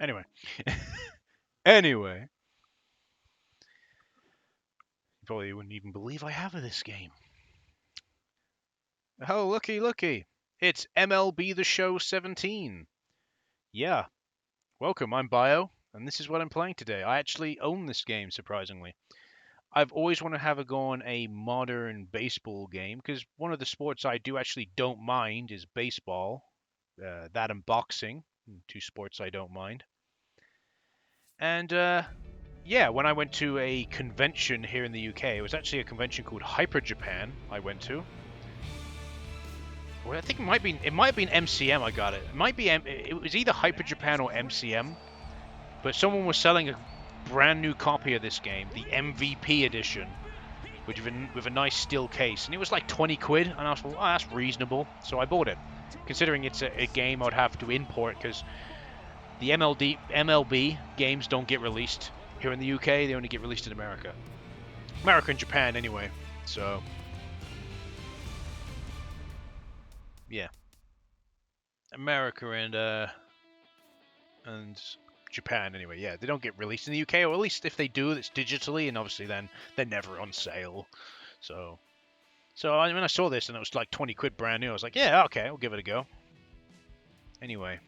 Anyway. Anyway. You probably wouldn't even believe I have this game. Oh, looky. It's MLB The Show 17. Yeah. Welcome, I'm Bio, and this is what I'm playing today. I actually own this game, surprisingly. I've always wanted to have a go on a modern baseball game, because one of the sports I don't mind is baseball. That and boxing, two sports I don't mind. And yeah, when I went to a convention here in the UK, it was actually a convention called Hyper Japan I went to. Well, I think it might have been MCM I got it. It was either Hyper Japan or MCM, but someone was selling a brand new copy of this game, the MVP edition, with a nice steel case, and it was like 20 quid, and I was like, oh, that's reasonable, so I bought it. Considering it's a game I'd have to import, because the MLB games don't get released here in the UK, they only get released in America. America and Japan, anyway, so... yeah. America and Japan, anyway, yeah, they don't get released in the UK, or at least if they do, it's digitally, and obviously then they're never on sale, so... So when I saw this and it was like 20 quid brand new, I was like, yeah, okay, I'll give it a go. Anyway.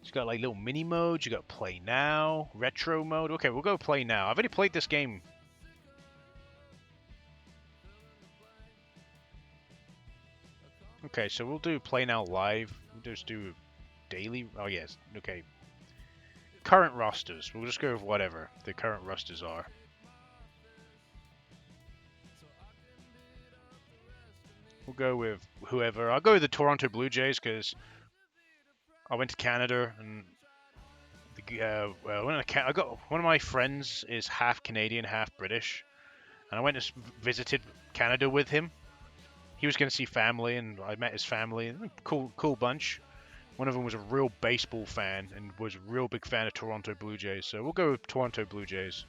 It's got like little mini modes, you got play now, retro mode. Okay, we'll go play now. I've already played this game. Okay, so we'll do play now live. We'll just do daily. Oh, yes. Okay. Current rosters. We'll just go with whatever the current rosters are. We'll go with whoever. I'll go with the Toronto Blue Jays because I went to Canada and I got one of my friends is half Canadian, half British, and I went and visited Canada with him. He was going to see family, and I met his family. Cool bunch. One of them was a real baseball fan and was a real big fan of Toronto Blue Jays. So we'll go with Toronto Blue Jays.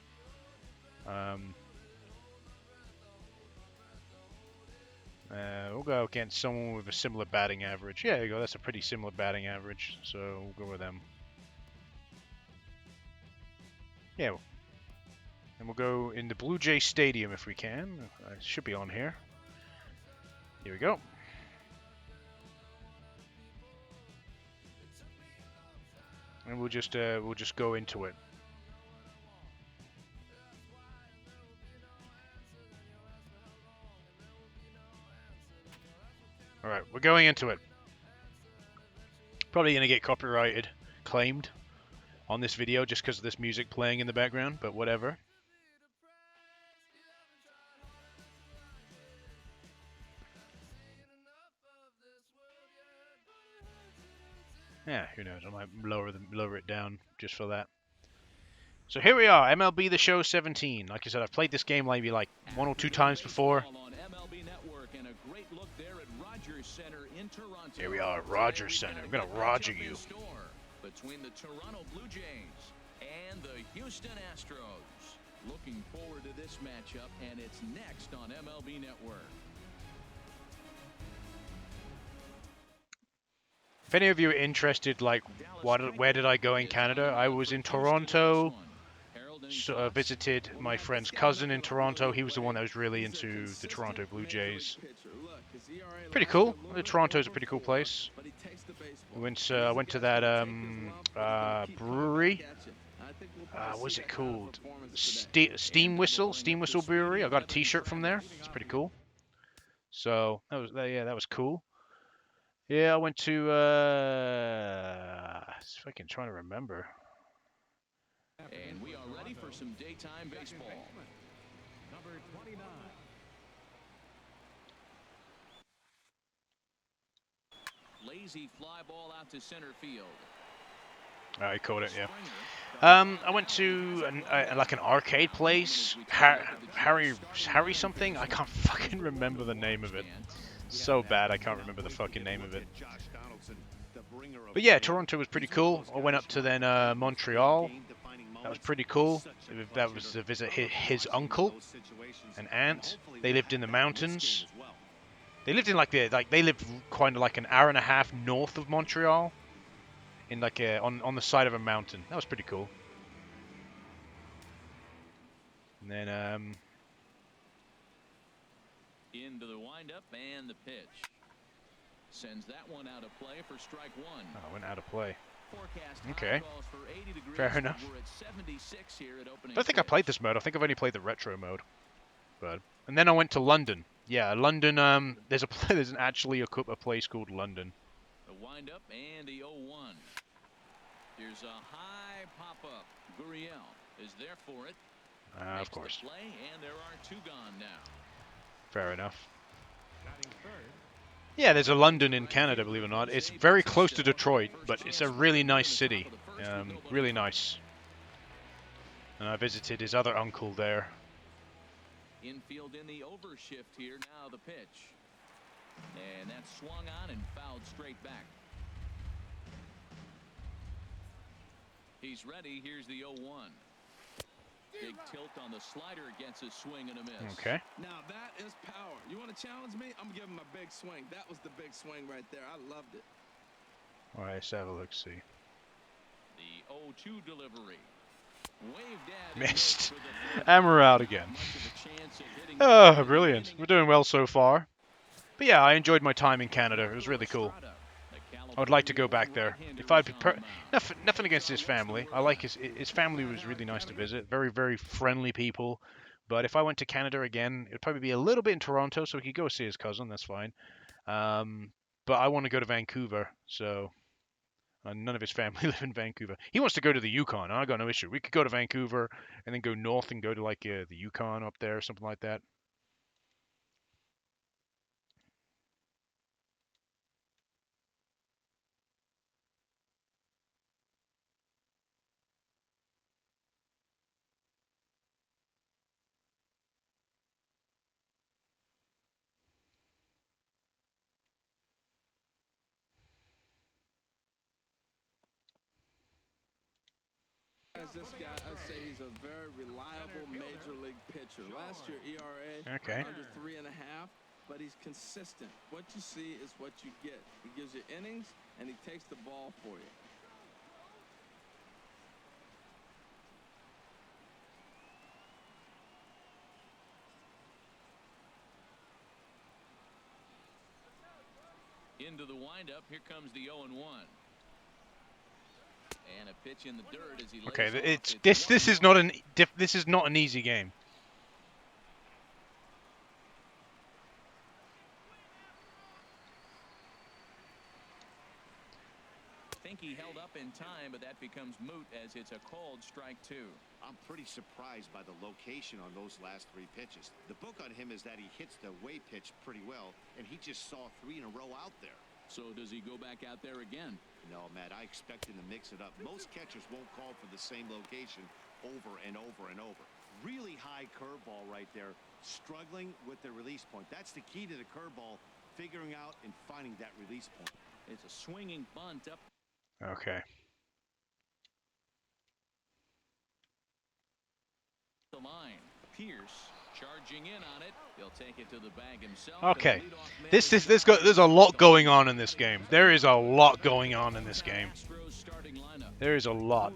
We'll go against someone with a similar batting average. Yeah, there you go. That's a pretty similar batting average. So we'll go with them. Yeah. And we'll go in the Blue Jay Stadium if we can. It should be on here. Here we go. And we'll just go into it. All right, we're going into it. Probably gonna get copyrighted claimed on this video just because of this music playing in the background, but whatever. Yeah, who knows? I might lower it down just for that. So here we are, MLB The Show 17. Like I said, I've played this game maybe like 1 or 2 times before. Here we are, Rogers Center. I'm gonna Roger you. Between the Toronto Blue Jays and the Houston Astros. Looking forward to this matchup, and it's next on MLB Network. If any of you are interested, like, where did I go in Canada? I was in Toronto, so, visited my friend's cousin in Toronto. He was the one that was really into the Toronto Blue Jays. Pretty cool. Toronto's a pretty cool place. I went to that brewery. What's it called? Steam Whistle Brewery. I got a T-shirt from there. It's pretty cool. So that was cool. Yeah, I went to if I can try to remember. And we are ready for some daytime baseball. Number 29. Lazy fly ball out to center field. I caught it, yeah. I went to like an arcade place, Harry something. I can't fucking remember the name of it. So bad, I can't remember the fucking name of it. But yeah, Toronto was pretty cool. I went up to then Montreal. That was pretty cool. That was to visit his uncle and aunt. They lived in the mountains. They lived in like they lived kind of like an hour and a half north of Montreal, in like on the side of a mountain. That was pretty cool. And then Into the windup and the pitch. Sends that one out of play for strike one. oh, went out of play. Forecast Okay. calls for 80 degrees, Fair enough. We're at 76 here at opening I don't think I pitch. played this mode. I think I've only played the retro mode. But and then I went to London. Yeah, London. There's actually a place called London. The windup and the 0-1. Here's a high pop-up. Gurriel is there for it. Of course. The play, and there are two gone now. Fair enough. Yeah, there's a London in Canada, believe it or not. It's very close to Detroit, but it's a really nice city. Really nice. And I visited his other uncle there. Infield in the overshift here. Now the pitch. And that swung on and fouled straight back. He's ready. Here's the 0-1. Big tilt on the slider against his swing and a miss. Okay. Now that is power. You want to challenge me? I'm giving him a big swing. That was the big swing right there. I loved it. All right, let's have a look. See. The 0-2 delivery. Waved at. Missed. And we're out again. Oh, brilliant. We're doing well so far. But yeah, I enjoyed my time in Canada. It was really cool. I would like to go back there. If I'd be nothing against his family. I like his family was really nice to visit. Very, very friendly people. But if I went to Canada again, it'd probably be a little bit in Toronto, so we could go see his cousin. That's fine. But I want to go to Vancouver, so none of his family live in Vancouver. He wants to go to the Yukon. I got no issue. We could go to Vancouver and then go north and go to like the Yukon up there, something like that. As this guy, I'd say he's a very reliable major league pitcher. Last year, ERA under 3.5, but he's consistent. What you see is what you get. He gives you innings, and he takes the ball for you. Into the windup. Here comes the 0-1. And a pitch in the dirt as he Okay, lays this is not an easy game. I think he held up in time, but that becomes moot as it's a called strike two. I'm pretty surprised by the location on those last three pitches. The book on him is that he hits the way pitch pretty well, and he just saw 3 in a row out there. So does he go back out there again? No, Matt, I expect him to mix it up. Most catchers won't call for the same location over and over and over. Really high curveball right there, struggling with the release point. That's the key to the curveball, figuring out and finding that release point. It's a swinging bunt up Okay. the line. Pierce charging in on it. He'll take it to the bag himself. Okay. There's a lot going on in this game. There is a lot going on in this game. There is a lot.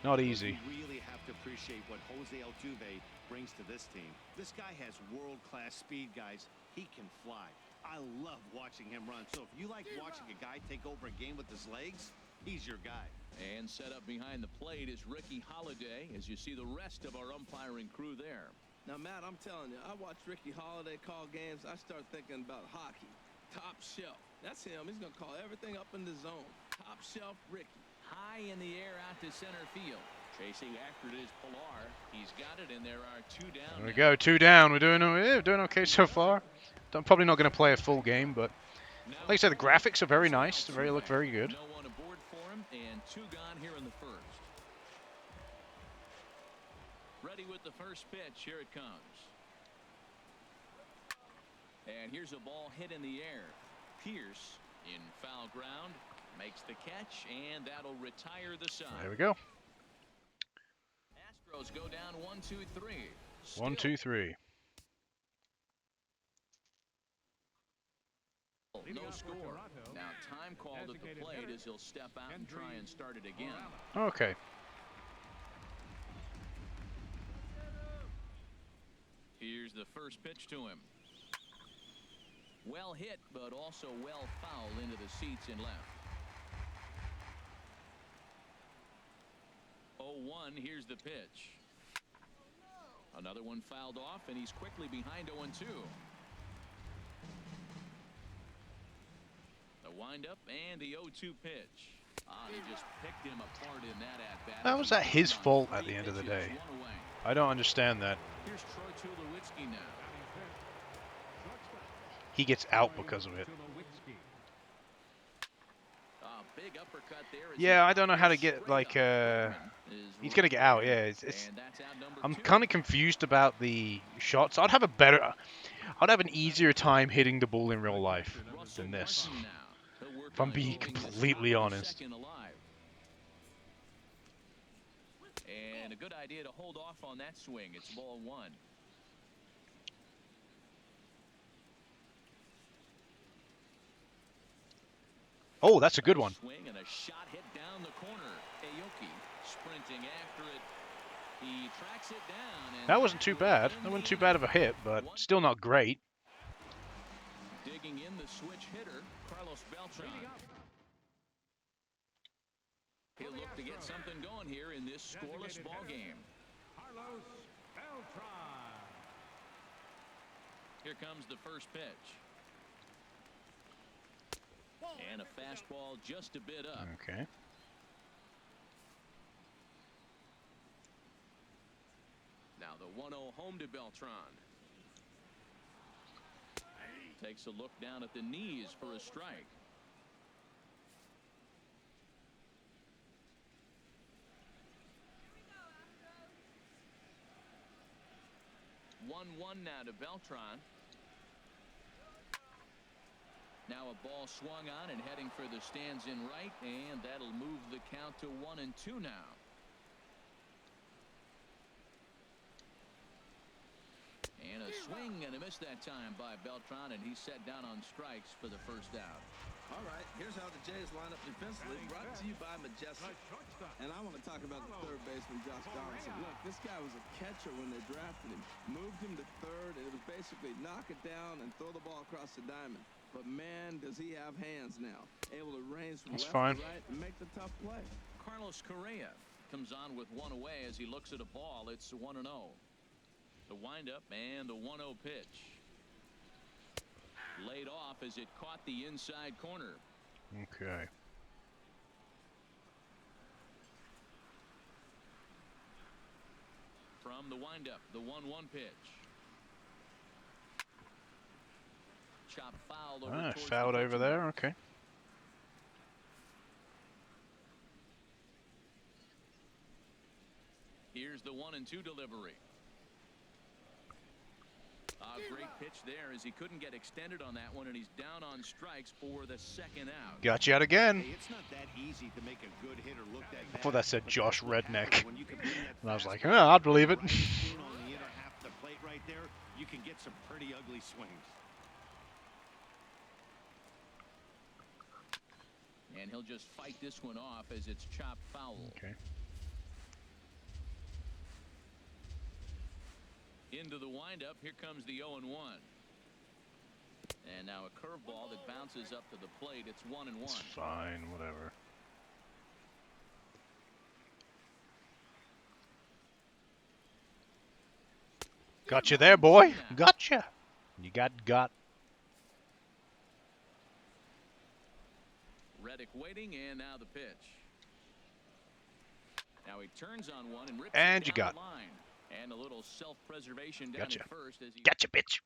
Not easy. You really have to appreciate what Jose Altuve brings to this team. This guy has world-class speed, guys. He can fly. I love watching him run. So if you like watching a guy take over a game with his legs, he's your guy. And set up behind the plate is Ricky Holiday, as you see the rest of our umpiring crew there. Now, Matt, I'm telling you, I watch Ricky Holiday call games. I start thinking about hockey. Top shelf. That's him. He's going to call everything up in the zone. Top shelf Ricky. High in the air out to center field. Chasing after it is Pilar. He's got it, and there are 2 down. There we go, 2 down. We're doing okay so far. I'm probably not going to play a full game, but like I said, the graphics are very nice. They look very good. No one aboard for him, and 2 gone here in the first. Ready with the first pitch. Here it comes. And here's a ball hit in the air. Pierce in foul ground makes the catch, and that'll retire the side. There we go. Astros go down 1-2-3. 1, 2, 3. No score. Now time called at the plate as he'll step out and try and start it again. Okay. Here's the first pitch to him. Well hit, but also well fouled into the seats and left. 0-1, here's the pitch. Another one fouled off, and he's quickly behind 0-2. The windup and the 0-2 pitch. They just picked him apart in that at-bat. How was that his fault at the end of the day? I don't understand that. Here's Troy Tulowitzki now. He gets out because of it. Big uppercut there. Yeah, I don't know how to get, like, he's gonna get out, yeah. I'm kind of confused about the shots. I'd have an easier time hitting the ball in real life than this, if I'm being completely honest. And a good idea to hold off on that swing. It's ball one. Oh, that's a good one. Swing and a shot hit down the corner. Aoki sprinting after it. He tracks it down. And that wasn't too bad. That wasn't too bad of a hit, but still not great. Digging in the switch hitter, Carlos Beltran. He'll look to get something going here in this scoreless ball game. Carlos Beltran. Here comes the first pitch. And a fastball just a bit up. Okay. Now the 1-0 home to Beltran. Takes a look down at the knees for a strike. 1-1 now to Beltran. Now a ball swung on and heading for the stands in right, and that'll move the count to 1-2 now. And a swing and a miss that time by Beltran, and he's set down on strikes for the first out. All right, here's how the Jays line up defensively, brought to you by Majestic. And I want to talk about the third baseman, Josh Donaldson. Look, this guy was a catcher when they drafted him. Moved him to third, and it was basically knock it down and throw the ball across the diamond. But man, does he have hands now. Able to range from left to right and make the tough play. Carlos Correa comes on with one away as he looks at a ball. It's 1-0. The windup and the 1-0 pitch. Laid off as it caught the inside corner. Okay. From the windup, the 1-1 pitch. Chop foul over fouled over there. Okay. Here's the 1-2 delivery. A great pitch there as he couldn't get extended on that one, and he's down on strikes for the second out. Got you out again. Hey, it's not that easy to make a good hitter look that bad. Before that said Josh Redneck. And I was like, oh, I'd believe it. On the inner half of the plate right there, you can get some pretty ugly swings. And he'll just fight this one off as it's chopped foul. Okay. Into the windup, here comes the 0-1. And now a curveball that bounces up to the plate. It's 1-1. It's fine, whatever. Gotcha there, boy. Gotcha. You got. Reddick waiting, and now the pitch. Now he turns on one and rips and it you down got. the line. And a little self-preservation down Gotcha. at first as he Gotcha, bitch.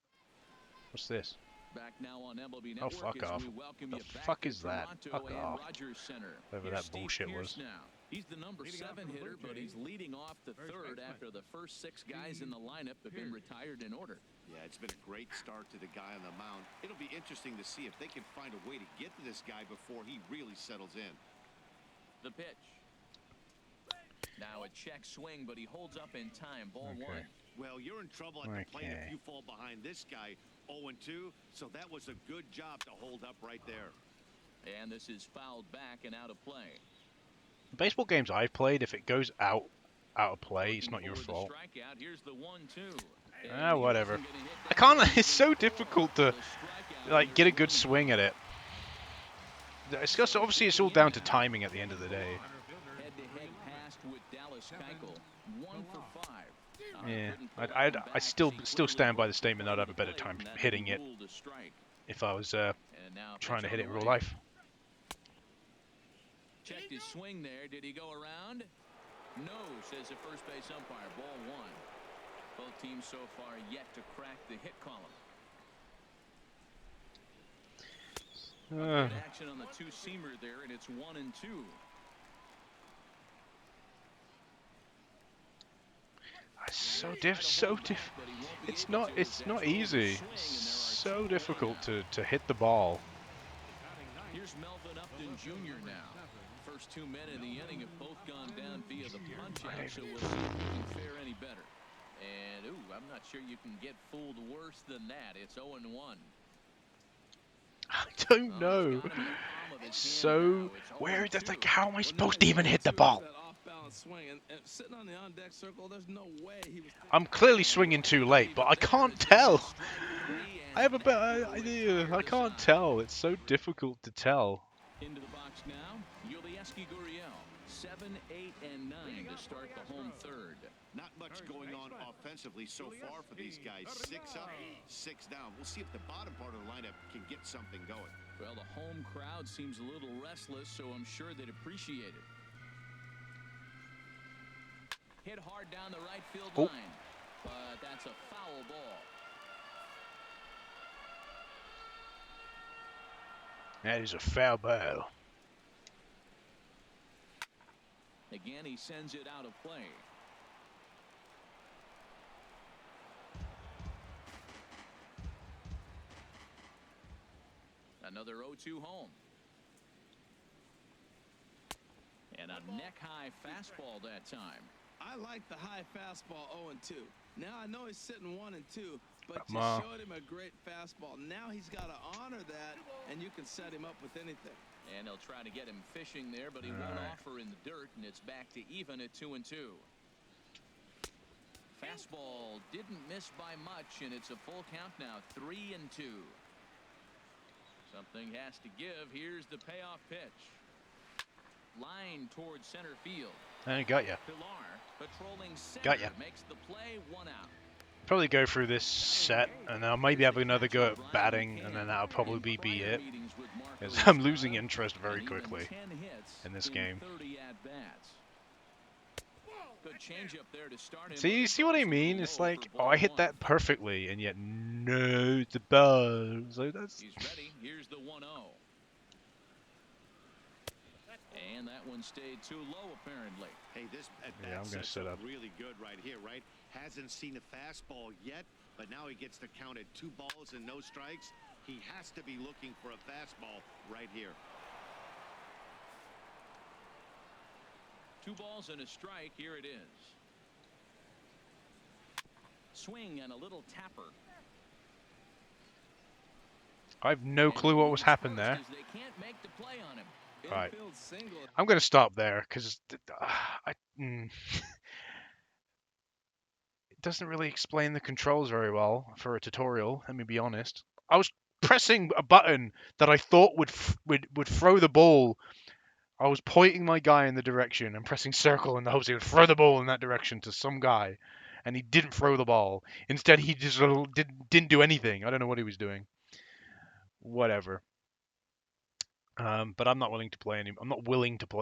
What's this? back now on MLB Oh, Network. fuck as off. we welcome The you back fuck to is that? Toronto Fuck and off. Rogers Center. Whatever Here's that Steve bullshit Pearce was. now. He's the number 7 hitter, but he's leading off the third after the first 6 guys in the lineup have been retired in order. Yeah, it's been a great start to the guy on the mound. It'll be interesting to see if they can find a way to get to this guy before he really settles in. The pitch. Now a check swing, but he holds up in time. Ball Okay. 1. Well, you're in trouble at the plate if you fall behind this guy 0-2, so that was a good job to hold up right there. And this is fouled back and out of play. Baseball games I've played, if it goes out of play, it's not your fault. Here's the 1-2. Whatever. I can't. It's so difficult to like get a good swing at it. It's just, obviously it's all down to timing at the end of the day. Head-to-head pass with Dallas Keuchel, 1 for 5. Yeah, I still stand by the statement that I'd have a better time hitting it if I was trying to hit it in real life. Checked his swing there. Did he go around? No, says the first base umpire. Ball 1. Both teams so far yet to crack the hit column. Action on the two-seamer there, and it's 1-2. So diff. It's not easy. It's so difficult to hit the ball. Here's Melvin Upton Jr. now. First 2 men in the inning have both gone down via the punch-out, so we'll see if we can fare any better. And I'm not sure you can get fooled worse than that. It's 0-1. I don't know. So where does how am I supposed to even hit the ball? I'm clearly swinging too late, but I can't tell. I have a better idea. I can't tell. It's so difficult to tell. Into the box now, Yulieski Gurriel, 7, 8, and 9 to start the home third. Not much going on offensively so far for these guys. 6 up, 6 down. We'll see if the bottom part of the lineup can get something going. Well, the home crowd seems a little restless, so I'm sure they'd appreciate it. Hit hard down the right field line, but that's a foul ball. That is a foul ball. Again, he sends it out of play. Another 0-2 home. And a neck-high fastball that time. I like the high fastball 0-2. Now I know he's sitting 1-2, but you showed him a great fastball. Now he's got to honor that, and you can set him up with anything. And they'll try to get him fishing there, but he won't offer in the dirt, and it's back to even at 2-2. Fastball didn't miss by much, and it's a full count now, 3-2. Something has to give. Here's the payoff pitch. Line towards center field. I got ya. Pilar patrolling center. Got ya. Makes the play, 1 out. Probably go through this set, and I'll maybe have another go at batting, and then that'll probably be it. Because I'm losing interest very quickly in this game. Good change up there to start him. See, you see what I mean? It's like, oh, I hit that perfectly, and yet no, it's a ball. So that's. He's ready. Here's the 1-0. And that one stayed too low, apparently. Hey, this I'm going to set up really good right here, right? Hasn't seen a fastball yet, but now he gets the count at 2 balls and no strikes. He has to be looking for a fastball right here. 2 balls and a strike. Here it is. Swing and a little tapper. I have no clue what was happening there. They can't make the play on him. Right. I'm going to stop there because it doesn't really explain the controls very well for a tutorial. Let me be honest. I was pressing a button that I thought would throw the ball. I was pointing my guy in the direction and pressing circle in the hopes he would throw the ball in that direction to some guy, and he didn't throw the ball. Instead, he just didn't do anything. I don't know what he was doing. Whatever. But I'm not willing to play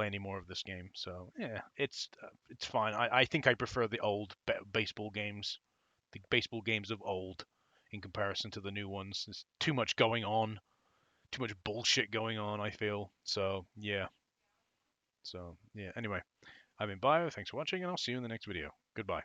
any more of this game. So yeah, it's fine. I think I prefer the old baseball games, the baseball games of old, in comparison to the new ones. There's too much going on, too much bullshit going on, I feel. So yeah. Anyway, I've been Bio. Thanks for watching, and I'll see you in the next video. Goodbye.